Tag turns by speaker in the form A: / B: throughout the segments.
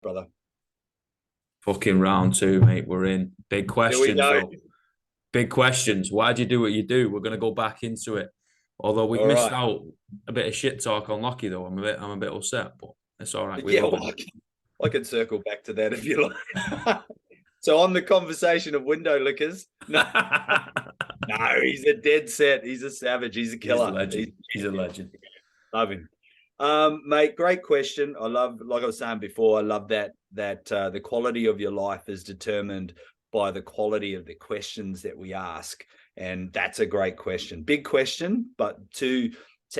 A: brother.
B: Fucking round two, mate. We're in. Big
A: Here we
B: questions,
A: go.
B: though. Big questions. Why do you do what you do? We're gonna go back into it. Although we've
A: All
B: missed
A: right.
B: out a bit of shit talk on Lockie, though. I'm a bit upset, but it's all right. We
A: Yeah,
B: love
A: well,
B: him.
A: I can circle back to that if you like. So on the conversation of window lickers, no, no, he's a dead set. He's a savage. He's a
B: He's a
A: killer.
B: legend. He's a legend.
A: Love him. Mate, great question. I love, like I was saying before, I love that the quality of your life is determined by the quality of the questions that we ask, and that's a great question. Big question, but to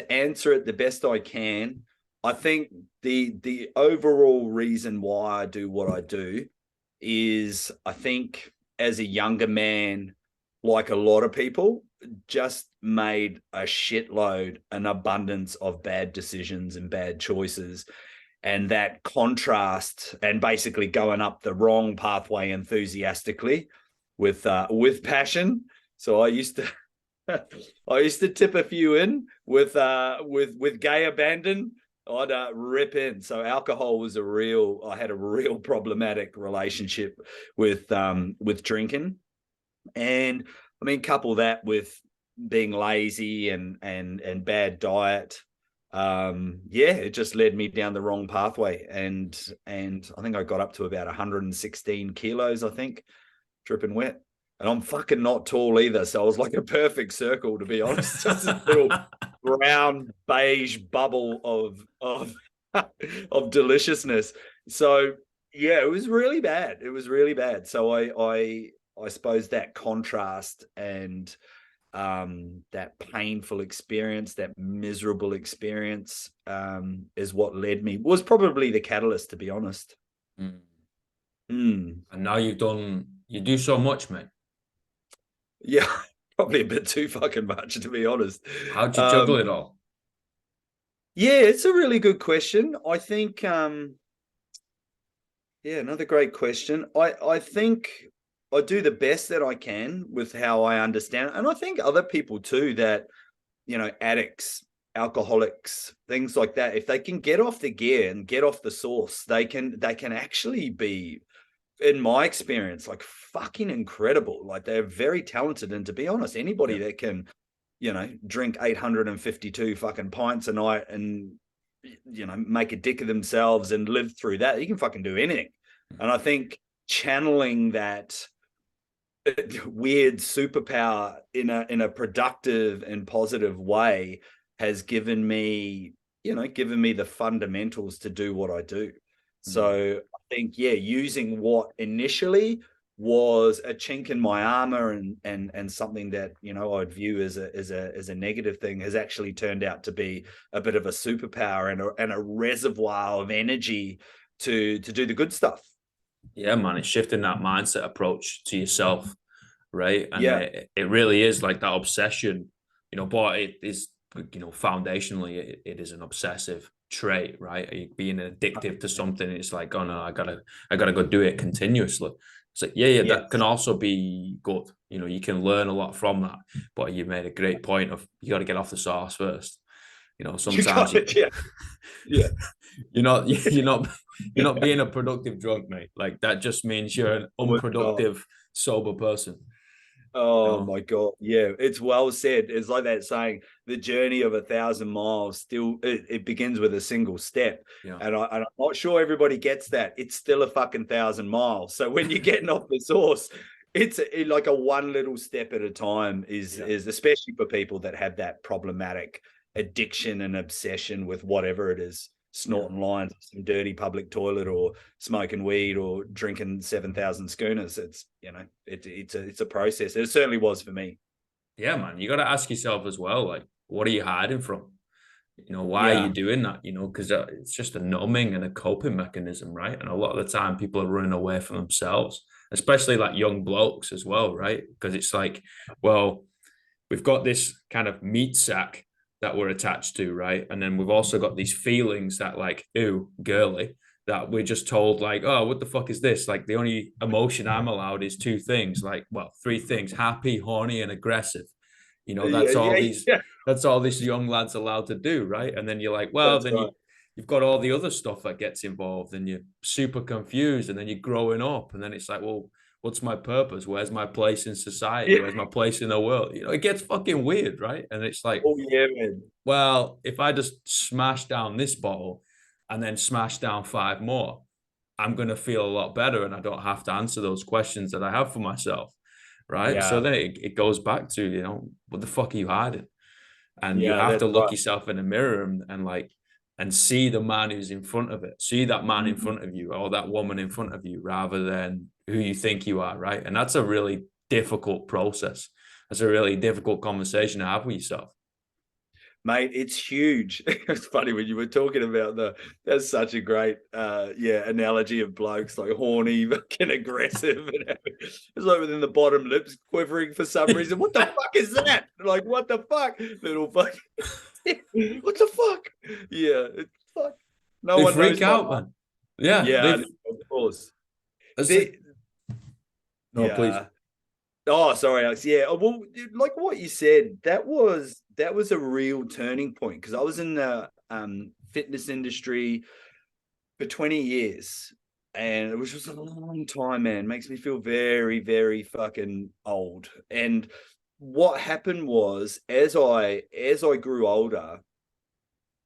A: answer it the best I can, I think the overall reason why I do what I do is I think as a younger man, like a lot of people, just made a shitload, an abundance of bad decisions and bad choices. And that contrast and basically going up the wrong pathway enthusiastically with passion. So I used to I used to tip a few in with gay abandon. I'd rip in. So alcohol was I had a real problematic relationship with drinking. And I mean, couple that with being lazy and bad diet. Yeah, it just led me down the wrong pathway. And I think I got up to about 116 kilos, I think, dripping wet. And I'm fucking not tall either. So I was like a perfect circle, to be honest. Just this little brown beige bubble of deliciousness. So yeah, it was really bad. It was really bad. So I suppose that contrast and that painful experience, that miserable experience, is what led me, was probably the catalyst, to be honest.
B: Mm.
A: Mm.
B: And now you do so much, mate.
A: Yeah, probably a bit too fucking much, to be honest.
B: How'd you juggle
A: Um,
B: it all?
A: yeah, it's a really good question. I think, yeah, another great question. I think I do the best that I can with how I understand, and I think other people too that addicts, alcoholics, things like that. If they can get off the gear and get off the sauce, they can actually be, in my experience, like fucking incredible. Like they're very talented, and to be honest, anybody
B: Yeah.
A: that can drink 852 fucking pints a night and make a dick of themselves and live through that, you can fucking do anything. And I think channeling that weird superpower in a productive and positive way has given me the fundamentals to do what I do.
B: Mm.
A: So I think, yeah, using what initially was a chink in my armor and something that I'd view as a negative thing has actually turned out to be a bit of a superpower and a reservoir of energy to do the good stuff.
B: Yeah, man, it's shifting that mindset approach to yourself, right? And
A: Yeah.
B: it really is like that obsession, but it is, foundationally, it is an obsessive trait, right? Are you being addictive to something? It's like, oh no, I gotta go do it continuously. It's like, yeah, that can
A: Yes.
B: also be good. You can learn a lot from that. But you made a great point of you got to get off the sauce first.
A: You
B: Sometimes
A: got it. Yeah. Yeah.
B: you're not you're not being a productive drunk, mate. Like that just means you're an
A: Oh my God.
B: unproductive sober person. You
A: Oh
B: know?
A: my God. Yeah, it's well said. It's like that saying, the journey of 1,000 miles still it begins with a single step.
B: Yeah.
A: And I'm not sure everybody gets that. It's still a fucking 1,000 miles. So when you're getting off the source, like a one little step at a time
B: Yeah.
A: is especially for people that have that problematic addiction and obsession with whatever it is,
B: Yeah.
A: snorting lines, some dirty public toilet, or smoking weed, or drinking 7,000 schooners. It's a process. It certainly was for me.
B: Yeah, man. You got to ask yourself as well, like, what are you hiding from? Why are you
A: Yeah.
B: doing that? Because it's just a numbing and a coping mechanism, right? And a lot of the time, people are running away from themselves, especially like young blokes as well, right? Because it's like, well, we've got this kind of meat sack that we're attached to, right? And then we've also got these feelings that, like, ooh, girly, that we're just told, like, oh, what the fuck is this? Like, the only emotion I'm allowed is two things, like, well, three things: happy, horny, and aggressive.
A: Yeah.
B: That's all
A: Yeah.
B: these
A: Yeah.
B: young lads allowed to do, right? And then you're like, well,
A: That's
B: then
A: right.
B: you've got all the other stuff that gets involved, and you're super confused, and then you're growing up, and then it's like, well, what's my purpose? Where's my place in society?
A: Yeah.
B: Where's my place in the world? It gets fucking weird, right? And it's like,
A: Oh yeah, man.
B: well, if I just smash down this bottle and then smash down 5 more, I'm going to feel a lot better, and I don't have to answer those questions that I have for myself. Right. So
A: Yeah.
B: then it goes back to, what the fuck are you hiding? And you
A: Yeah,
B: have
A: that's
B: to look
A: right.
B: yourself in the mirror and like, and see the man who's in front of it, see that man in
A: Mhm.
B: front of you or that woman in front of you rather than who you think you are. Right. And that's a really difficult process. That's a really difficult conversation to have with yourself.
A: Mate, it's huge. It's funny when you were talking about that's such a great analogy of blokes like horny, fucking aggressive, and it's like within the bottom lips quivering for some reason. What the fuck is that? Like, what the fuck? Little fucking what the fuck? Yeah, it's fuck. No
B: They
A: one knows
B: freak
A: my
B: out,
A: life.
B: man. Yeah.
A: Yeah, of course.
B: It's
A: The,
B: like, no, please.
A: yeah. Oh, sorry, Alex. Yeah, well, like what you said, that was a real turning point because I was in the fitness industry for 20 years, and it was just a long time, man. Makes me feel very, very fucking old. And what happened was, as I grew older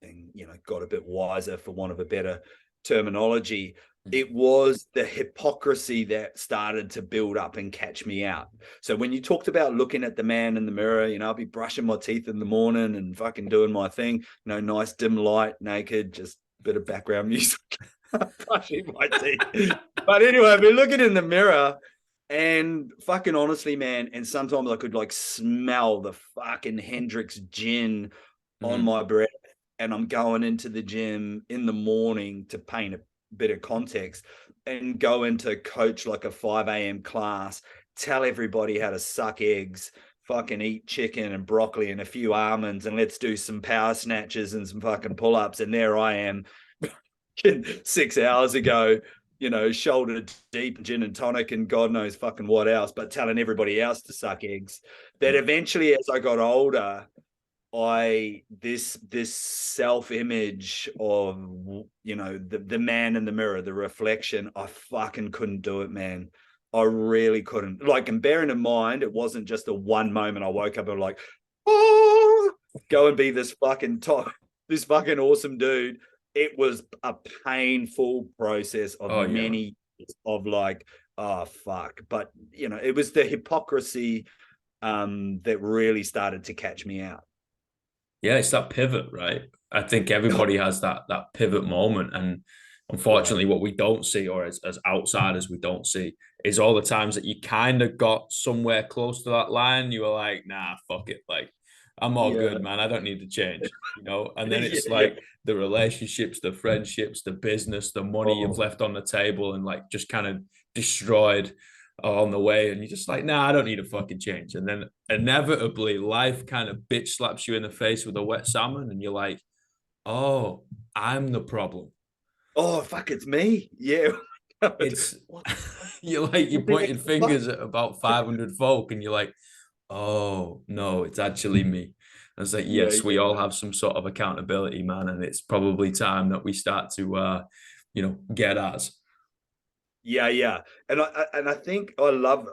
A: and got a bit wiser, for want of a better terminology, it was the hypocrisy that started to build up and catch me out. So when you talked about looking at the man in the mirror, I'll be brushing my teeth in the morning and fucking doing my thing, nice dim light, naked, just a bit of background music, brushing my teeth. But anyway, I've been looking in the mirror, and fucking honestly, man, and sometimes I could like smell the fucking Hendrix gin on
B: Mm.
A: my breath. And I'm going into the gym in the morning to paint a bit of context and go into coach like a 5 a.m. class, tell everybody how to suck eggs, fucking eat chicken and broccoli and a few almonds, and let's do some power snatches and some fucking pull-ups. And there I am 6 hours ago, shoulder deep gin and tonic and God knows fucking what else, but telling everybody else to suck eggs. That eventually, as I got older, this self-image of the man in the mirror, the reflection, I fucking couldn't do it, man. I really couldn't. Like, and bearing in mind, it wasn't just a one moment I woke up and like, oh, go and be this fucking top, this fucking awesome dude. It was a painful process of
B: Oh yeah, man.
A: many years of like, oh fuck. But it was the hypocrisy that really started to catch me out.
B: Yeah, it's that pivot, right? I think everybody has that pivot moment. And
A: Yeah.
B: unfortunately, what we don't see, or as outsiders, we don't see, is all the times that you kind of got somewhere close to that line. You were like, nah, fuck it. Like, I'm all
A: Yeah.
B: good, man. I don't need to change, And then
A: Yeah.
B: it's
A: Yeah.
B: like the relationships, the friendships, the business, the money you've
A: Oh,
B: left on the table and like just kind of destroyed on the way, and you're just like, nah, I don't need a fucking change. And then inevitably life kind of bitch slaps you in the face with a wet salmon, and you're like, oh, I'm the problem.
A: oh, fuck, it's me. Yeah.
B: It's
A: What
B: you're
A: the
B: pointing
A: fuck?
B: fingers at about 500 folk, and you're like, oh no, it's actually me. I was like,
A: Yeah,
B: yes, we all
A: yeah.
B: have some sort of accountability, man, and it's probably time that we start to get us.
A: Yeah, yeah. And I think I love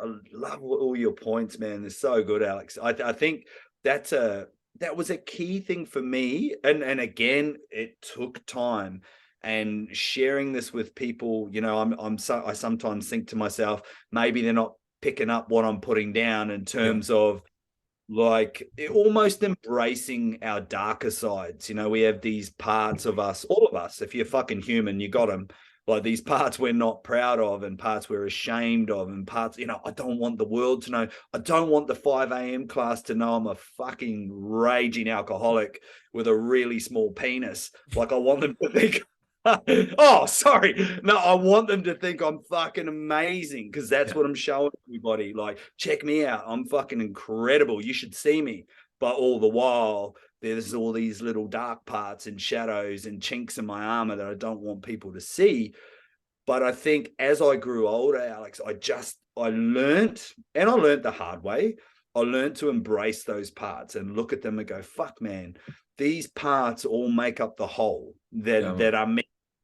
A: all your points, man. They're so good, Alex. I think that's a that was a key thing for me. And again, it took time. And sharing this with people, I sometimes think to myself, maybe they're not picking up what I'm putting down in
B: Yeah.
A: terms of like almost embracing our darker sides. We have these parts of us, all of us. If you're fucking human, you got them. Like these parts we're not proud of, and parts we're ashamed of, and parts, I don't want the world to know. I don't want the 5 a.m. class to know I'm a fucking raging alcoholic with a really small penis. Like, I want them to think, oh, sorry. No, I want them to think I'm fucking amazing, because that's
B: Yeah.
A: what I'm showing everybody. Like, check me out. I'm fucking incredible. You should see me. But all the while, there's all these little dark parts and shadows and chinks in my armor that I don't want people to see. But I think as I grew older, Alex, I learned, and I learned the hard way, I learned to embrace those parts and look at them and go, fuck, man, these parts all make up the whole that are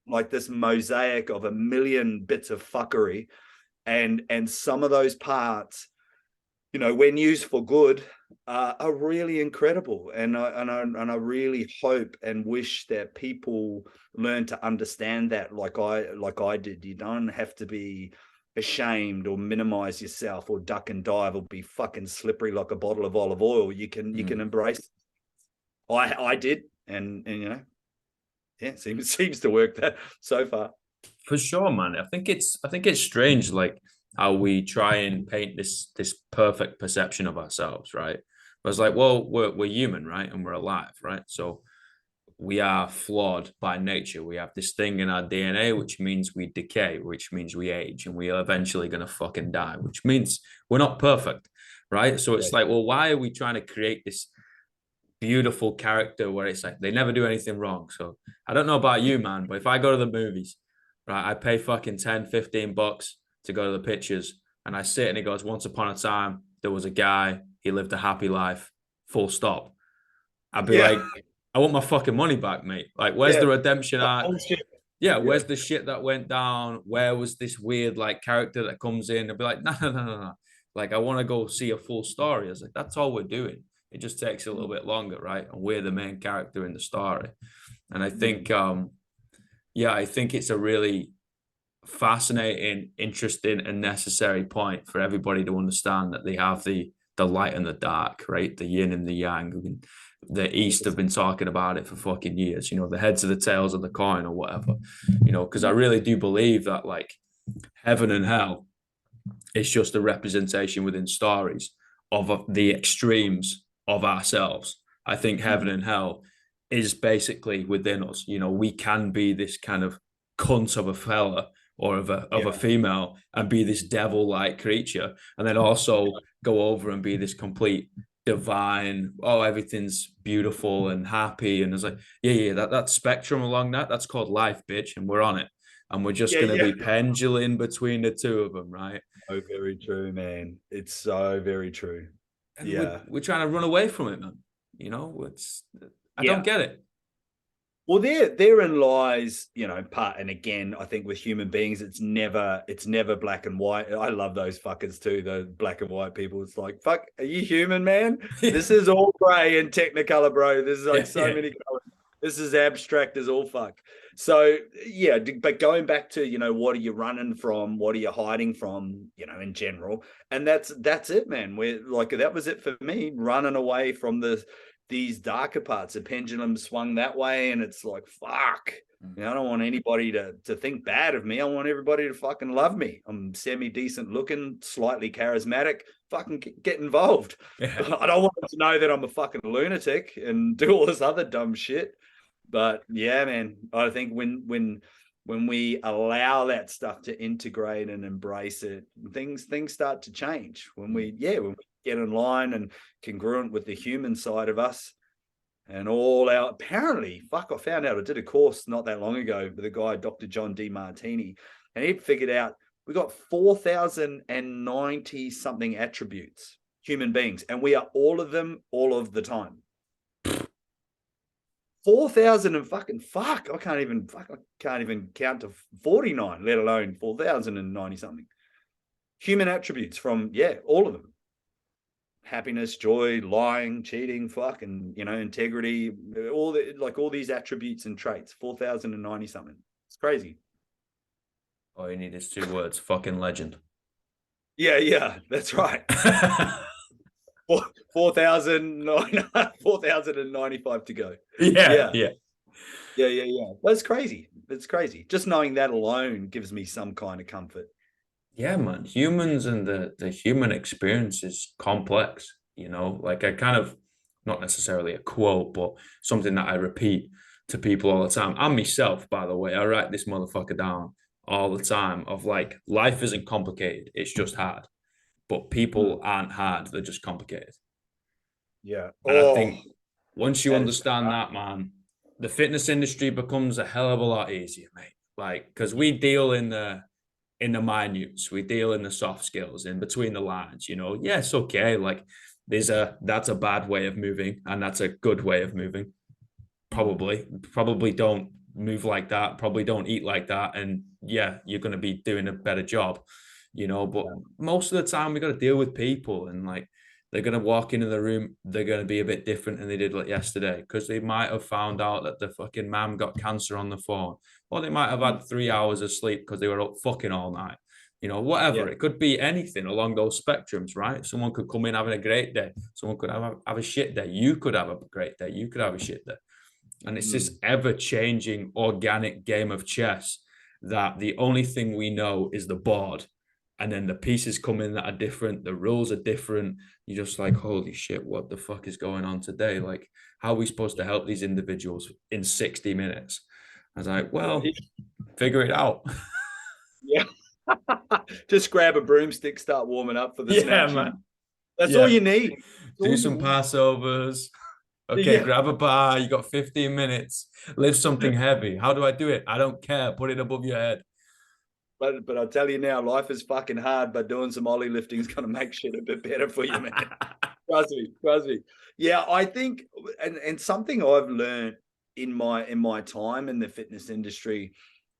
A: like this mosaic of a million bits of fuckery. And some of those parts, you know, when used for good, are really incredible. And I really hope and wish that people learn to understand that, like I did. You don't have to be ashamed or minimize yourself or duck and dive or be fucking slippery like a bottle of olive oil. You can embrace. I did, and you know, yeah, it seems to work that so far.
B: For sure, man. I think it's strange, like how we try and paint this perfect perception of ourselves, right? But it's like, well, we're human, right? And we're alive, right? So we are flawed by nature. We have this thing in our DNA, which means we decay, which means we age, and we are eventually gonna fucking die, which means we're not perfect, right? So it's like, well, why are we trying to create this beautiful character where it's like they never do anything wrong? So I don't know about you, man, but if I go to the movies, right, I pay fucking 10, $15 to go to the pictures, and I sit and it goes, once upon a time, there was a guy, he lived a happy life, full stop. I'd be like, I want my fucking money back, mate. Like, where's the redemption arc? Yeah, where's the shit that went down? Where was this weird like character that comes in? I'd be like, no. Like, I want to go see a full story. I was like, that's all we're doing. It just takes a little bit longer, right? And we're the main character in the story. And I think, I think it's a really fascinating, interesting, and necessary point for everybody to understand that they have the light and the dark, right? The yin and the yang. The East have been talking about it for fucking years, you know, the heads of the tails of the coin or whatever, you know, because I really do believe that like heaven and hell is just a representation within stories of the extremes of ourselves. I think heaven and hell is basically within us. You know, we can be this kind of cunt of a fella or of a female and be this devil-like creature, and then also go over and be this complete divine, oh, everything's beautiful and happy. And it's like, that spectrum along that's called life, bitch, and we're on it. And we're just going to be pendulating between the two of them, right?
A: Oh, very true, man. It's so very true.
B: And we're trying to run away from it, man. You know, I don't get it.
A: Well, therein lies, you know, part. And again, I think with human beings, it's never black and white. I love those fuckers too, the black and white people. It's like, fuck, are you human, man? This is all gray and technicolor, bro. This is like many colors. This is abstract as all fuck. So yeah, but going back to, you know, what are you running from? What are you hiding from? You know, in general, and that's it, man. We're like, that was it for me, running away from these darker parts. The pendulum swung that way, and it's like, fuck. You know, I don't want anybody to think bad of me. I want everybody to fucking love me. I'm semi-decent looking, slightly charismatic. Fucking get involved. Yeah. I don't want them to know that I'm a fucking lunatic and do all this other dumb shit. But yeah, man, I think when we allow that stuff to integrate and embrace it, things start to change. When we get in line and congruent with the human side of us, and all our, apparently, fuck, I found out, I did a course not that long ago with a guy, Dr. John DeMartini, and he figured out we got 4,090 something attributes, human beings, and we are all of them all of the time. 4,000 and fucking fuck. I can't even count to 49, let alone 4,090 something. Human attributes from, all of them. Happiness, joy, lying, cheating, fucking, you know, integrity, all these attributes and traits, 4,090 something. It's crazy.
B: All you need is 2 words, fucking legend.
A: Yeah, that's right. 4,095 to go.
B: Yeah.
A: That's crazy. It's crazy. Just knowing that alone gives me some kind of comfort.
B: Yeah, man. Humans and the human experience is complex, you know, like I kind of, not necessarily a quote, but something that I repeat to people all the time. And myself, by the way, I write this motherfucker down all the time of like, life isn't complicated. It's just hard. But people aren't hard. They're just complicated.
A: Yeah.
B: And I think once you understand that, man, the fitness industry becomes a hell of a lot easier, mate. Like, because we deal in the minutes, we deal in the soft skills, in between the lines, you know. Yes, okay, like That's a bad way of moving, and that's a good way of moving. Probably don't move like that. Probably don't eat like that. And yeah, you're going to be doing a better job, But most of the time, we got to deal with people, and like they're going to walk into the room. They're going to be a bit different than they did like yesterday because they might have found out that the fucking mum got cancer on the phone, or they might have had 3 hours of sleep because they were up fucking all night. Whatever. It could be anything along those spectrums, right? Someone could come in having a great day. Someone could have a shit day. You could have a great day. You could have a shit day. And it's this ever-changing organic game of chess that the only thing we know is the board. And then the pieces come in that are different. The rules are different. You're just like, holy shit, what the fuck is going on today? Like, how are we supposed to help these individuals in 60 minutes? I was like, well, figure it out.
A: Yeah. Just grab a broomstick, start warming up for the snatch.
B: Man.
A: That's all you need.
B: Do some Passovers. Okay, grab a bar. You got 15 minutes. Lift something heavy. How do I do it? I don't care. Put it above your head.
A: But I'll tell you now, life is fucking hard, but doing some Ollie lifting is going to make shit a bit better for you, man. Trust me. Yeah, I think, and something I've learned in my time in the fitness industry,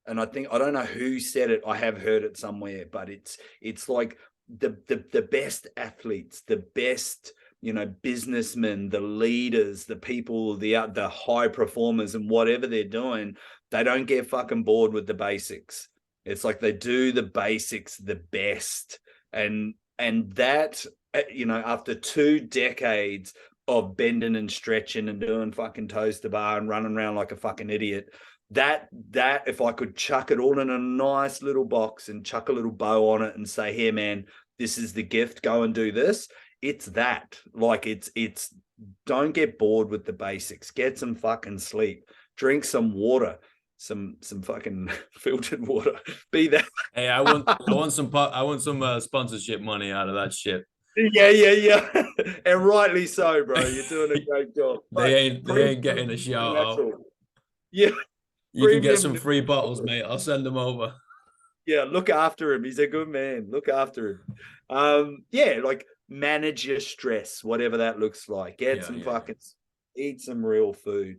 A: and I don't know who said it. I have heard it somewhere, but it's like the best athletes, the best, businessmen, the leaders, the people, the high performers, and whatever they're doing, they don't get fucking bored with the basics. It's like they do the basics the best, and that, after 2 decades of bending and stretching and doing fucking toes to bar and running around like a fucking idiot, that if I could chuck it all in a nice little box and chuck a little bow on it and say, here, man, this is the gift, go and do this. It's that. Like it's don't get bored with the basics. Get some fucking sleep. Drink some water. Some fucking filtered water. Be that.
B: Hey, I want some sponsorship money out of that shit.
A: Yeah. And rightly so, bro. You're doing a great job.
B: They ain't getting a shout out.
A: Yeah.
B: You can get some free bottles, mate. I'll send them over.
A: Yeah, look after him. He's a good man. Look after him. Yeah, like manage your stress, whatever that looks like. Eat some real food.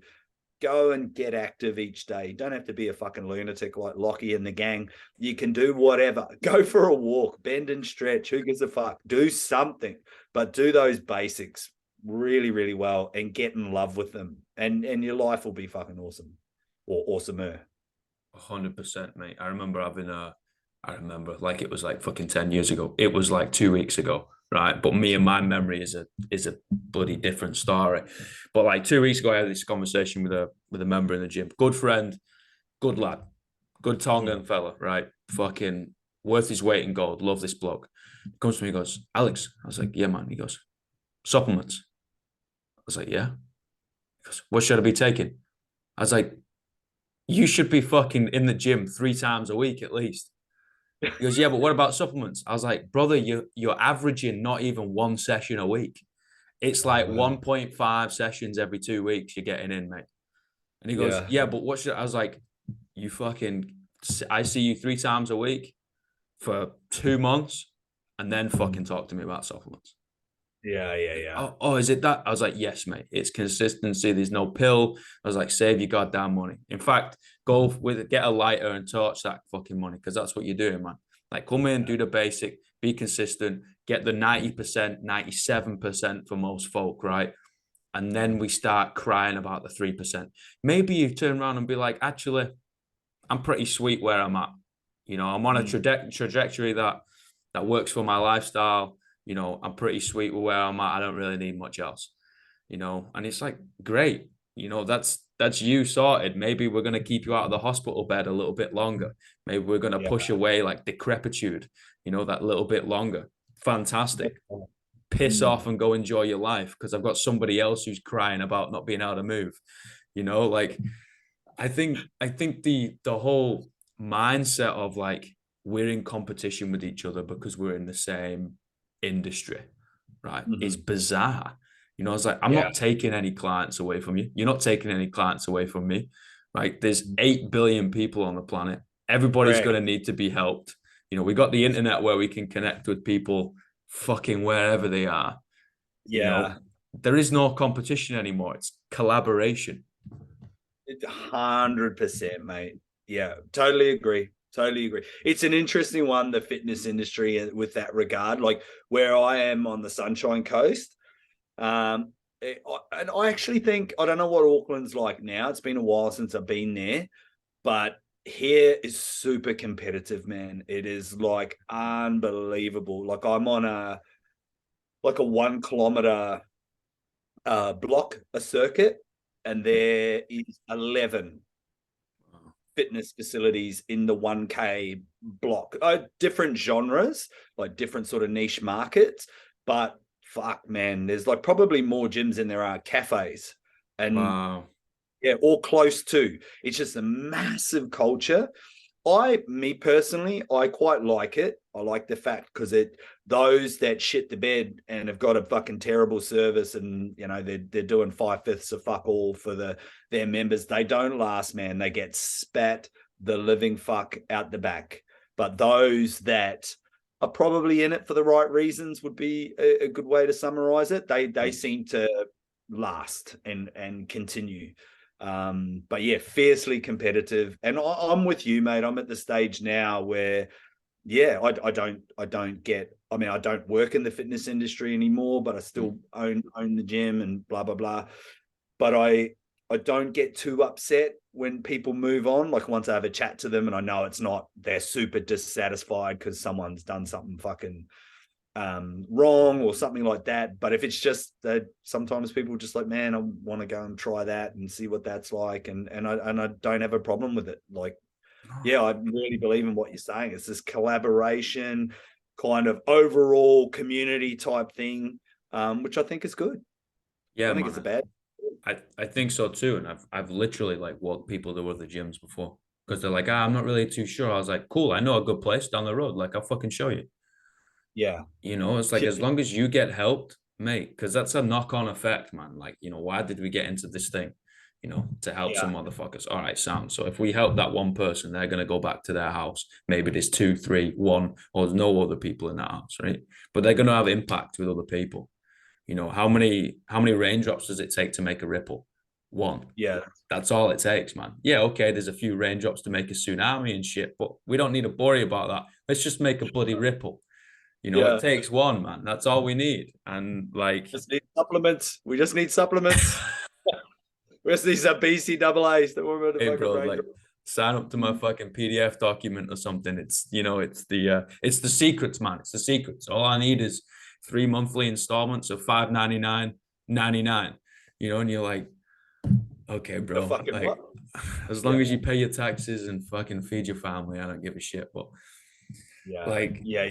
A: Go and get active each day. Don't have to be a fucking lunatic like Lockie and the gang. You can do whatever. Go for a walk, bend and stretch. Who gives a fuck? Do something, but do those basics really, really well and get in love with them. And your life will be fucking awesome or awesomer.
B: 100%, mate. I remember like it was like fucking 10 years ago. It was like 2 weeks ago. Right. But me and my memory is a bloody different story. But like 2 weeks ago, I had this conversation with a member in the gym. Good friend, good lad, good Tongan fella, right? Fucking worth his weight in gold. Love this bloke. He comes to me, he goes, Alex. I was like, yeah, man. He goes, supplements. I was like, yeah. He goes, what should I be taking? I was like, you should be fucking in the gym 3 times a week at least. He goes, yeah, but what about supplements? I was like, brother, you're averaging not even 1 session a week. It's like 1.5 sessions every 2 weeks you're getting in, mate. And he goes, yeah, but what should I was like, I see you 3 times a week for 2 months and then fucking talk to me about supplements.
A: Yeah.
B: Oh, is it that? I was like, yes, mate. It's consistency. There's no pill. I was like, save your goddamn money. In fact, get a lighter and torch that fucking money because that's what you're doing, man. Like, come in, do the basic, be consistent, get the 90%, 97% for most folk, right? And then we start crying about the 3%. Maybe you turn around and be like, actually, I'm pretty sweet where I'm at. I'm on a trajectory that works for my lifestyle. I'm pretty sweet with where I'm at. I don't really need much else, and it's like, great. That's you sorted. Maybe we're going to keep you out of the hospital bed a little bit longer. Maybe we're going to push away like decrepitude, that little bit longer. Fantastic. Piss off and go enjoy your life because I've got somebody else who's crying about not being able to move. Like I think the whole mindset of like we're in competition with each other because we're in the same industry, right? Is bizarre. I was like, I'm not taking any clients away from you. You're not taking any clients away from me. Right? There's 8 billion people on the planet. Everybody's going to need to be helped. We got the internet where we can connect with people fucking wherever they are. You know,
A: Yeah.
B: there is no competition anymore. It's collaboration.
A: 100%, mate. Yeah, totally agree. Totally agree. It's an interesting one, the fitness industry with that regard. Like where I am on the Sunshine Coast, and I actually think I don't know what Auckland's like now. It's been a while since I've been there, but here is super competitive, man. It is like unbelievable. Like I'm on a 1 kilometer block, a circuit, and there is 11 fitness facilities in the 1K block. Different genres, like different sort of niche markets, but fuck, man, there's like probably more gyms than there are cafes. And
B: Wow.
A: yeah, or close to. It's just a massive culture. Me personally, I quite like it. I like the fact because those that shit the bed and have got a fucking terrible service, and they're doing 5/5 of fuck all for their members. They don't last, man. They get spat the living fuck out the back. But those that are probably in it for the right reasons would be a good way to summarize it. They seem to last and continue. But yeah, fiercely competitive. And I'm with you, mate. I'm at the stage now where, yeah, I don't get. I mean, I don't work in the fitness industry anymore, but I still own the gym and blah blah blah. But I don't get too upset when people move on. Like once I have a chat to them and I know it's not they're super dissatisfied because someone's done something fucking wrong or something like that. But if it's just that sometimes people just like, man, I want to go and try that and see what that's like, and I don't have a problem with it. Like, yeah, I really believe in what you're saying. It's this collaboration, kind of overall community type thing, which I think is good. I
B: Yeah,
A: don't think it's a
B: man.
A: bad.
B: I think so too. And I've literally like walked people to other gyms before because they're like, I'm not really too sure. I was like, cool, I know a good place down the road. Like, I'll fucking show you.
A: Yeah,
B: You know, it's like
A: yeah,
B: as long as you get helped, mate, because that's a knock-on effect, man. Like, why did we get into this thing? To help
A: yeah,
B: some motherfuckers. All right, sound. So if we help that one person, they're gonna go back to their house. Maybe there's two, three, one, or there's no other people in that house, right? But they're gonna have impact with other people. How many raindrops does it take to make a ripple? One.
A: yeah,
B: That's all it takes, man. Yeah, okay, there's a few raindrops to make a tsunami and shit, but we don't need to worry about that. Let's just make a bloody ripple. It
A: yeah.
B: takes one, man. That's all we need. And like,
A: Just need supplements. We just need supplements. We just need some BCAAs that we're going to
B: hey,
A: fucking
B: bro,
A: range.
B: like sign up to my fucking PDF document or something. It's the secrets, man. It's the secrets. All I need is 3 monthly installments of $599.99. And you're like, okay,
A: The
B: bro.
A: fucking
B: Like,
A: what?
B: as long
A: Yeah,
B: as you pay your taxes and fucking feed your family, I don't give a shit. But
A: yeah,
B: like,
A: yeah,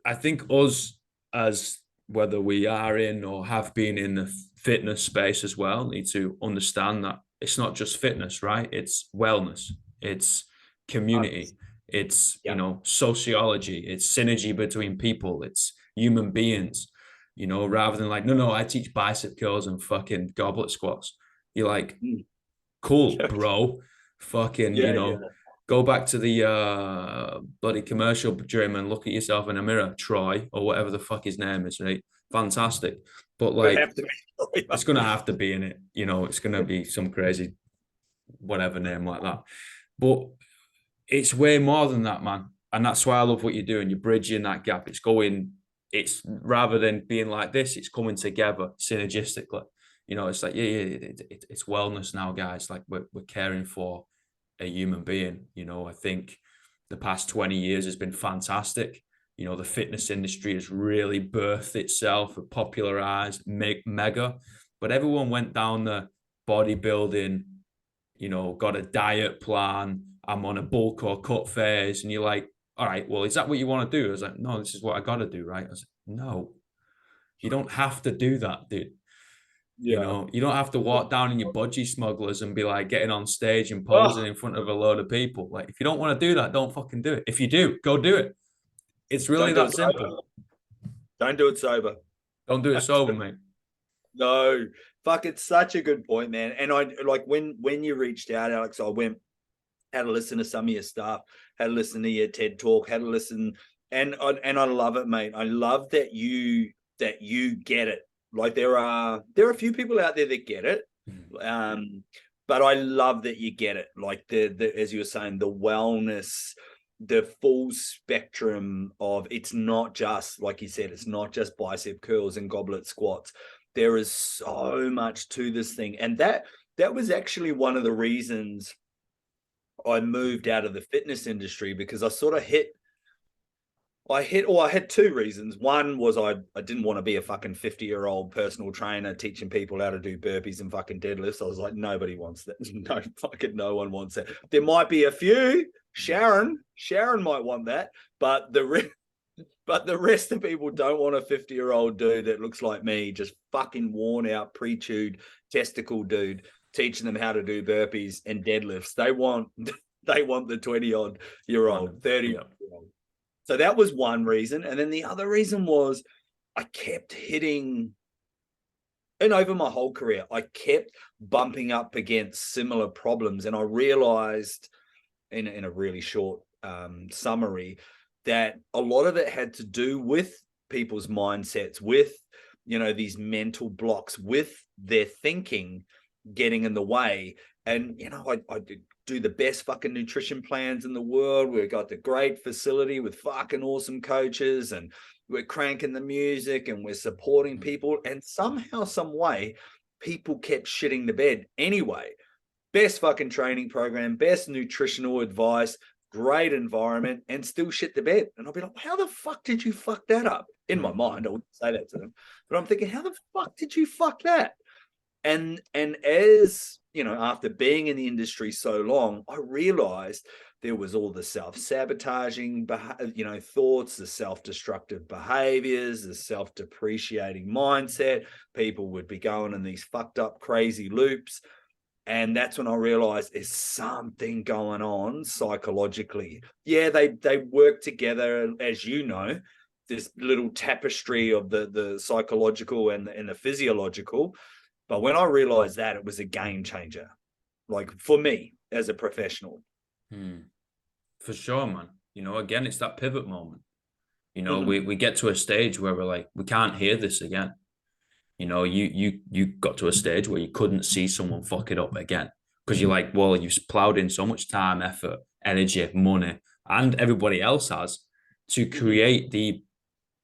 B: I think us, as whether we are in or have been in the fitness space as well, need to understand that it's not just fitness, right? It's wellness, it's community, it's
A: yeah,
B: sociology, it's synergy between people, it's human beings. Rather than like, no, I teach bicep curls and fucking goblet squats. You're like,
A: Mm.
B: cool, bro. Fucking,
A: yeah, yeah.
B: go back to the bloody commercial gym and look at yourself in a mirror, Troy, or whatever the fuck his name is, right? Fantastic. But
A: Would
B: like,
A: have to be.
B: it's gonna have to be in it, it's gonna be some crazy whatever name like that. But it's way more than that, man. And that's why I love what you're doing. You're bridging that gap. It's rather than being like this, it's coming together synergistically. It's like, it's wellness now, guys. Like we're caring for a human being. I think the past 20 years has been fantastic. The fitness industry has really birthed itself, popularized, mega, but everyone went down the bodybuilding, got a diet plan. I'm on a bulk or cut phase. And you're like, all right, well, is that what you want to do? I was like, no, this is what I got to do, right? I was like, no, you don't have to do that, dude.
A: Yeah.
B: You don't have to walk down in your budgie smugglers and be like getting on stage and
A: Oh,
B: posing in front of a load of people. Like, if you don't want to do that, don't fucking do it. If you do, go do it. It's really
A: don't do
B: that
A: it sober.
B: simple.
A: Don't do it sober.
B: Don't do it sober, mate.
A: No, fuck, it's such a good point, man. And I like when you reached out, Alex, I went, had to listen to some of your stuff, had to listen to your TED talk, had to listen, and I love it, mate. I love that you get it. Like there are a few people out there that get it. But I love that you get it. Like the as you were saying, the wellness, the full spectrum of, it's not just, like you said, it's not just bicep curls and goblet squats. There is so much to this thing. And that was actually one of the reasons I moved out of the fitness industry, because I sort of I had two reasons. One was I didn't want to be a fucking 50-year-old personal trainer teaching people how to do burpees and fucking deadlifts. I was like, nobody wants that. No one wants that. There might be a few. Sharon might want that, but the rest of people don't want a 50-year-old dude that looks like me, just fucking worn out, pre-chewed testicle dude teaching them how to do burpees and deadlifts. They want the 20-odd-year-old, 30-year-old. So that was one reason. And then the other reason was I kept hitting, and over my whole career, I kept bumping up against similar problems. And I realized in a really short summary that a lot of it had to do with people's mindsets, with, these mental blocks, with their thinking getting in the way. And, I do the best fucking nutrition plans in the world. We've got the great facility with fucking awesome coaches, and we're cranking the music and we're supporting people. And somehow, some way, people kept shitting the bed anyway. Best fucking training program, best nutritional advice, great environment, and still shit the bed. And I'll be like, how the fuck did you fuck that up? In my mind, I wouldn't say that to them, but I'm thinking, how the fuck did you fuck that? And as after being in the industry so long, I realized there was all the self-sabotaging, thoughts, the self-destructive behaviors, the self-depreciating mindset. People would be going in these fucked up, crazy loops. And that's when I realized there's something going on psychologically. Yeah, they work together, as you know, this little tapestry of the psychological and the physiological. But when I realized that, it was a game changer, like for me as a professional.
B: For sure, man. Again, it's that pivot moment. We get to a stage where we're like, we can't hear this again. You got to a stage where you couldn't see someone fuck it up again, because you're like, well, you've plowed in so much time, effort, energy, money, and everybody else has, to create the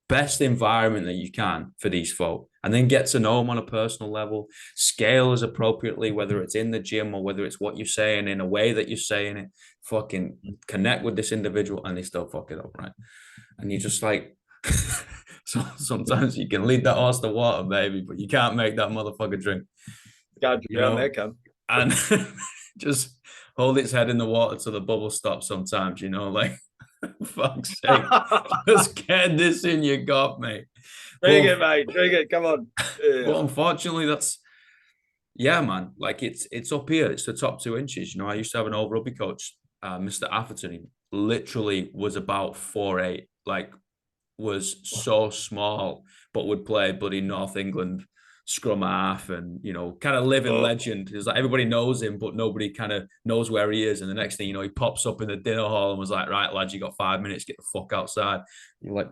B: best environment that you can for these folk, and then get to know them on a personal level, scale as appropriately, whether it's in the gym or whether it's what you're saying in a way that you're saying it, fucking connect with this individual, and they still fuck it up, right? And you're just like, so sometimes you can lead that horse to water, baby, but you can't make that motherfucker drink. And just hold its head in the water till the bubble stops sometimes, like, fuck's sake, just get this in your gut, mate.
A: Drink it, mate. Drink it. Come on.
B: Yeah. But unfortunately, man. Like it's up here. It's the top 2 inches. I used to have an old rugby coach, Mr. Atherton. He literally was about 4'8", like was so small, but would play bloody North England scrum half, and kind of living legend. It's like everybody knows him, but nobody kind of knows where he is. And the next thing he pops up in the dinner hall and was like, right, lads, you got 5 minutes, get the fuck outside. You're like,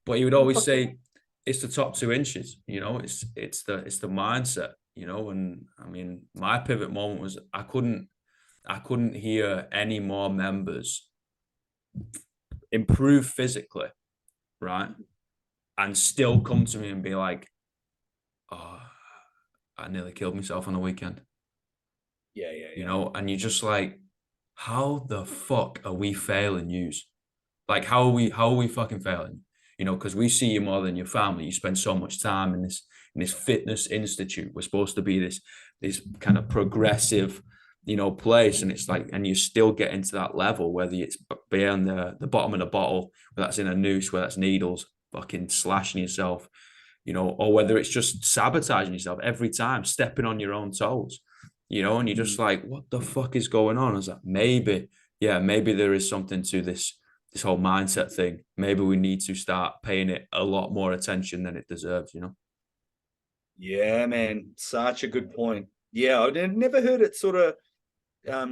B: but he would always say, it's the top 2 inches, it's the mindset, and I mean, my pivot moment was I couldn't hear any more members improve physically, right, and still come to me and be like, oh, I nearly killed myself on the weekend.
A: Yeah.
B: And you're just like, how the fuck are we failing yous? Like, how are we fucking failing? Because we see you more than your family. You spend so much time in this fitness institute. We're supposed to be this kind of progressive, place. And it's like, and you still get into that level, whether it's beyond the bottom of the bottle, whether that's in a noose, whether that's needles, fucking slashing yourself, or whether it's just sabotaging yourself every time, stepping on your own toes, and you're just like, what the fuck is going on? I was like, maybe there is something to this whole mindset thing. Maybe we need to start paying it a lot more attention than it deserves,
A: Yeah, man. Such a good point. Yeah, I've never heard it sort of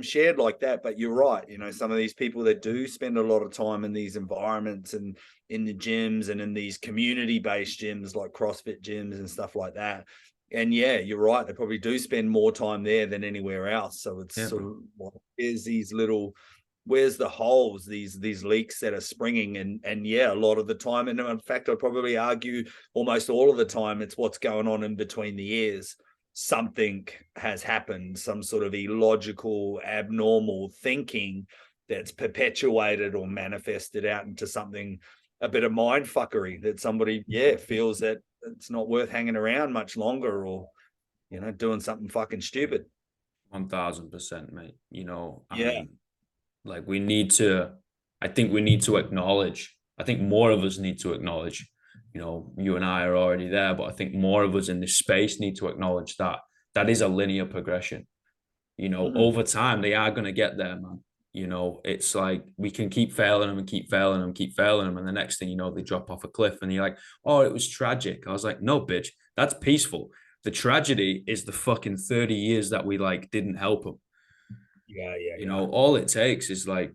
A: shared like that. But you're right. You know, some of these people that do spend a lot of time in these environments and in the gyms and in these community-based gyms like CrossFit gyms and stuff like that. And yeah, you're right. They probably do spend more time there than anywhere else. So it's sort of, well, here's these little, where's the holes, these leaks that are springing, and yeah, a lot of the time, and in fact, I'd probably argue almost all of the time, it's what's going on in between the ears. Something has happened, some sort of illogical, abnormal thinking that's perpetuated or manifested out into something, a bit of mind fuckery that somebody, feels that it's not worth hanging around much longer, or, you know, doing something fucking stupid.
B: 1000%, mate. You know,
A: Yeah.
B: like we need to, I think we need to acknowledge, I think more of us need to acknowledge, you know, you and I are already there, but I think more of us in this space need to acknowledge that that is a linear progression. You know, over time, they are going to get there, man. You know, it's like we can keep failing them and keep failing them, keep failing them. And the next thing you know, they drop off a cliff and you're like, oh, it was tragic. I was like, no, bitch, that's peaceful. The tragedy is the fucking 30 years that we like didn't help them. You know, all it takes is like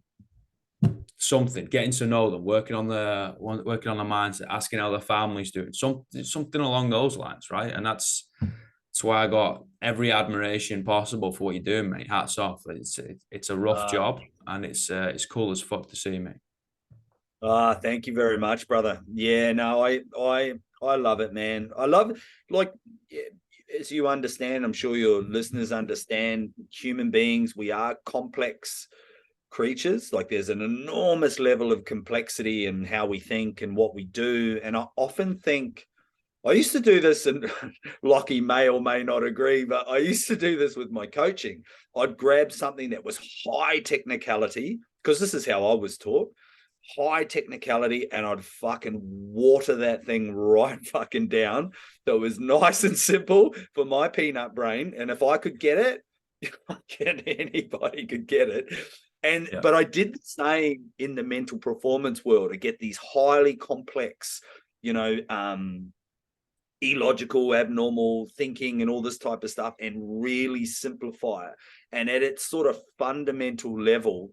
B: something, getting to know them, working on the mindset, asking how their family's doing, something along those lines, right? And that's why I got every admiration possible for what you're doing, mate. Hats off. It's a rough job, and it's cool as fuck to see, mate.
A: Thank you very much, brother. Yeah, no, I love it, man. I love, like, as you understand, I'm sure your listeners understand, human beings, we are complex creatures. Like, there's an enormous level of complexity in how we think and what we do. And I often think, I used to do this, and Lockie may or may not agree, but I used to do this with my coaching. I'd grab something that was high technicality, because this is how I was taught, high technicality, and I'd fucking water that thing right fucking down. So it was nice and simple for my peanut brain. And if I could get it, anybody could get it. And but I did the same in the mental performance world to get these highly complex, you know, illogical, abnormal thinking and all this type of stuff, and really simplify it. And at its sort of fundamental level,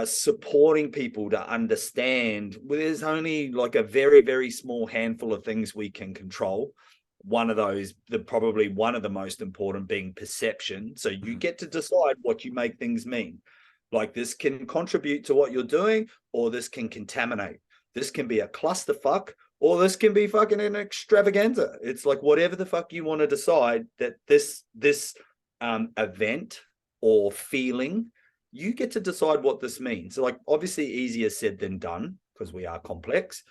A: supporting people to understand, well, there's only like a very, very small handful of things we can control. One of those, probably one of the most important, being perception. So you get to decide what you make things mean. Like, this can contribute to what you're doing, or this can contaminate. This can be a clusterfuck, or this can be fucking an extravaganza. It's like, whatever the fuck you want to decide that this event or feeling, you get to decide what this means. So, like, obviously easier said than done, because we are complex,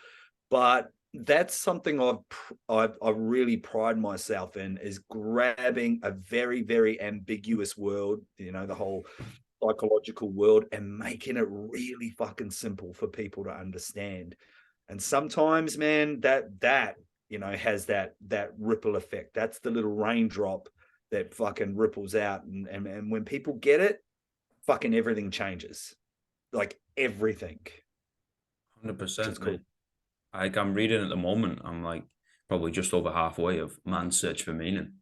A: but that's something I really pride myself in, is grabbing a very, very ambiguous world, you know, the whole psychological world, and making it really fucking simple for people to understand. And sometimes, man, that you know, has that ripple effect. That's the little raindrop that fucking ripples out, and when people get it, fucking everything changes. Like, everything.
B: 100%, cool. Like, I'm reading at the moment, I'm like probably just over halfway of Man's Search for Meaning.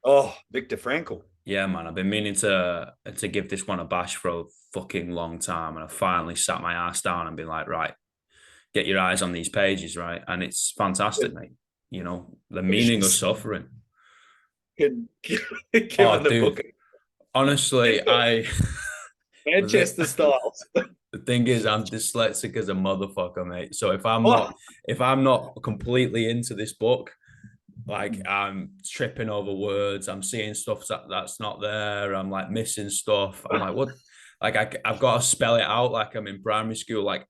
A: Oh, Viktor Frankl.
B: Yeah, man, I've been meaning to give this one a bash for a fucking long time, and I finally sat my ass down and been like, right, get your eyes on these pages, right? And it's fantastic, mate. You know, the meaning of suffering.
A: Given
B: the book. Honestly,
A: Manchester Styles.
B: The thing is, I'm dyslexic as a motherfucker, mate. So if I'm not completely into this book, like, I'm tripping over words, I'm seeing stuff that's not there, I'm like missing stuff. I'm like, what? Like, I've got to spell it out like I'm in primary school, like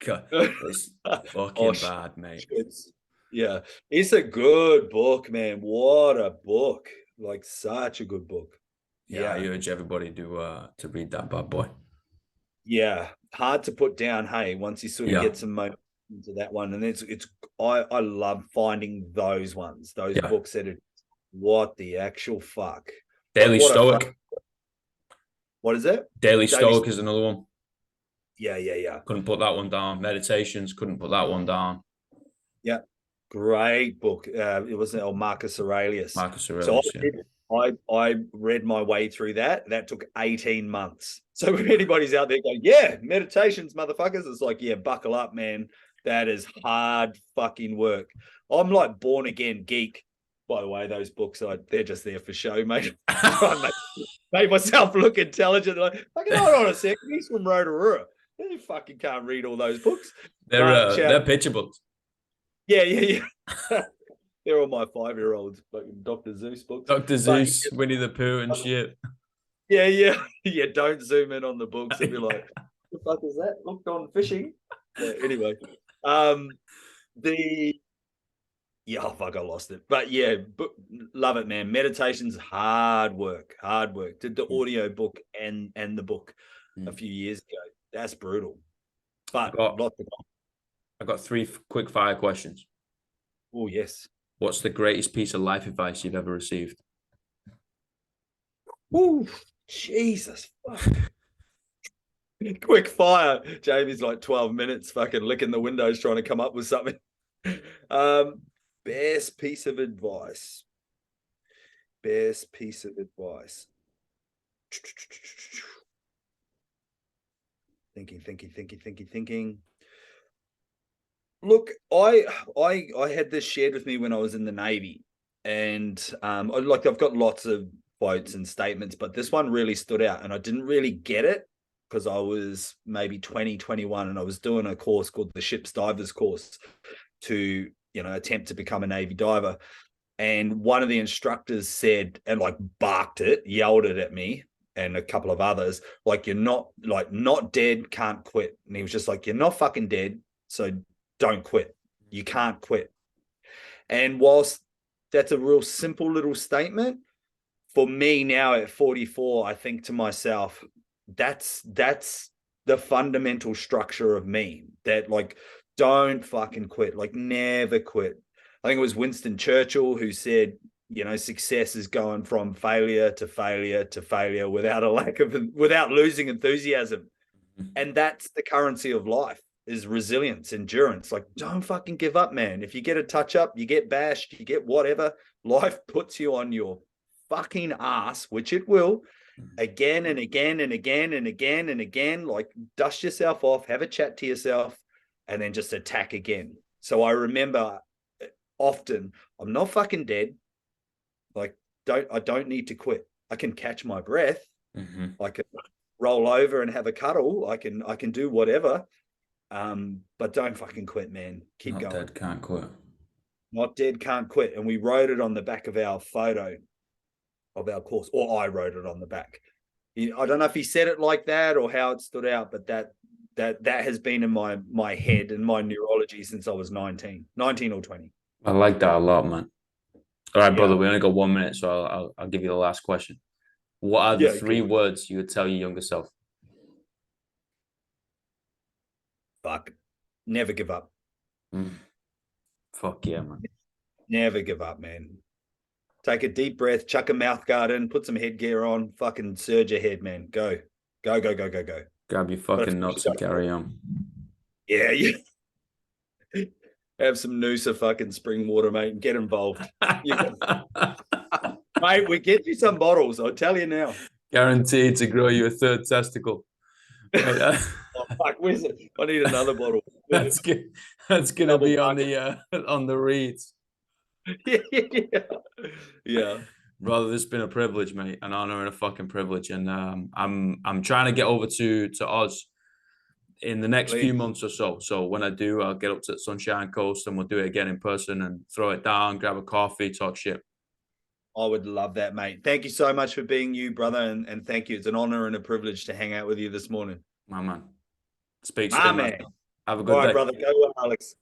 B: it's fucking bad, mate.
A: It's a good book, man. What a book! Like, such a good book.
B: Yeah, I urge everybody to read that bad boy.
A: Yeah, hard to put down. Hey, once you sort of get some momentum into that one, and I love finding those ones, those books that are, what the actual fuck.
B: Daily Stoic.
A: What is it?
B: Daily Stoic is another one.
A: Yeah.
B: Couldn't put that one down. Meditations, couldn't put that one down.
A: Yeah, great book. It was Marcus Aurelius. So I read my way through that. That took 18 months. So if anybody's out there going, yeah, meditations, motherfuckers, it's like, yeah, buckle up, man. That is hard fucking work. I'm like born again geek. By the way, those books, they're just there for show, mate. Try and make myself look intelligent. Like, fucking hold on a second. He's from Rotorua. You fucking can't read all those books.
B: They're picture books.
A: Yeah, yeah, yeah. They're all my 5-year-olds, fucking Dr. Zeus books.
B: Dr. Zeus, Winnie the Pooh and shit.
A: Yeah, yeah. Yeah, don't zoom in on the books and be like, what the fuck is that? Looked on fishing. Yeah, anyway. Oh fuck, I lost it. But yeah, love it, man. Meditation's hard work. Hard work. Did the audio book and the book a few years ago. That's brutal. But
B: I got 3 quick fire questions.
A: Oh, yes.
B: What's the greatest piece of life advice you've ever received?
A: Ooh, Jesus. Quick fire. Jamie's like 12 minutes fucking licking the windows trying to come up with something. Best piece of advice. Best piece of advice. Thinking. Look, I had this shared with me when I was in the Navy, and I've got lots of quotes and statements, but this one really stood out, and I didn't really get it because I was maybe 20, 21, and I was doing a course called the Ship's Divers course to, attempt to become a Navy diver. And one of the instructors said, and like barked it, yelled it at me and a couple of others, like, you're not dead, can't quit. And he was just like, you're not fucking dead, so don't quit. You can't quit. And whilst that's a real simple little statement, for me now at 44, I think to myself, that's the fundamental structure of me, that like, don't fucking quit, like never quit. I think it was Winston Churchill who said, success is going from failure to failure to failure without losing enthusiasm. And that's the currency of life, is resilience, endurance. Like, don't fucking give up, man. If you get a touch up, you get bashed, you get whatever, life puts you on your fucking ass, which it will, again and again and again and again and again. Like, dust yourself off, have a chat to yourself, and then just attack again. So I remember often, I'm not fucking dead. Like, I don't need to quit. I can catch my breath. I can roll over and have a cuddle. I can do whatever. But don't fucking quit, man. Keep going.
B: Not dead, can't quit.
A: Not dead, can't quit. And we wrote it on the back of our photo of our course, or I wrote it on the back. I don't know if he said it like that or how it stood out, but that has been in my head and my neurology since I was 19 or 20.
B: I like that a lot, man. All right, brother, we only got 1 minute, so I'll give you the last question. What are the 3 words you would tell your younger self?
A: Fuck. Never give up.
B: Fuck yeah, man.
A: Never give up, man. Take a deep breath, chuck a mouth guard in, put some headgear on, fucking surge ahead, man. Go. Go.
B: Grab your fucking nuts and carry on.
A: Yeah. Have some Noosa fucking spring water, mate, and get involved. Mate, we get you some bottles, I'll tell you now.
B: Guaranteed to grow you a 3rd testicle.
A: Oh, fuck, where's it? I need another bottle.
B: That's good. That's gonna be on the reads.
A: Yeah.
B: Brother, this has been a privilege, mate. An honor and a fucking privilege. And I'm trying to get over to Oz in the next few months or so. So when I do, I'll get up to Sunshine Coast and we'll do it again in person and throw it down, grab a coffee, talk shit.
A: I would love that, mate. Thank you so much for being you, brother. And thank you. It's an honor and a privilege to hang out with you this morning.
B: My man. Speak soon, man. Have a good day.
A: All right, brother. Go well, Alex.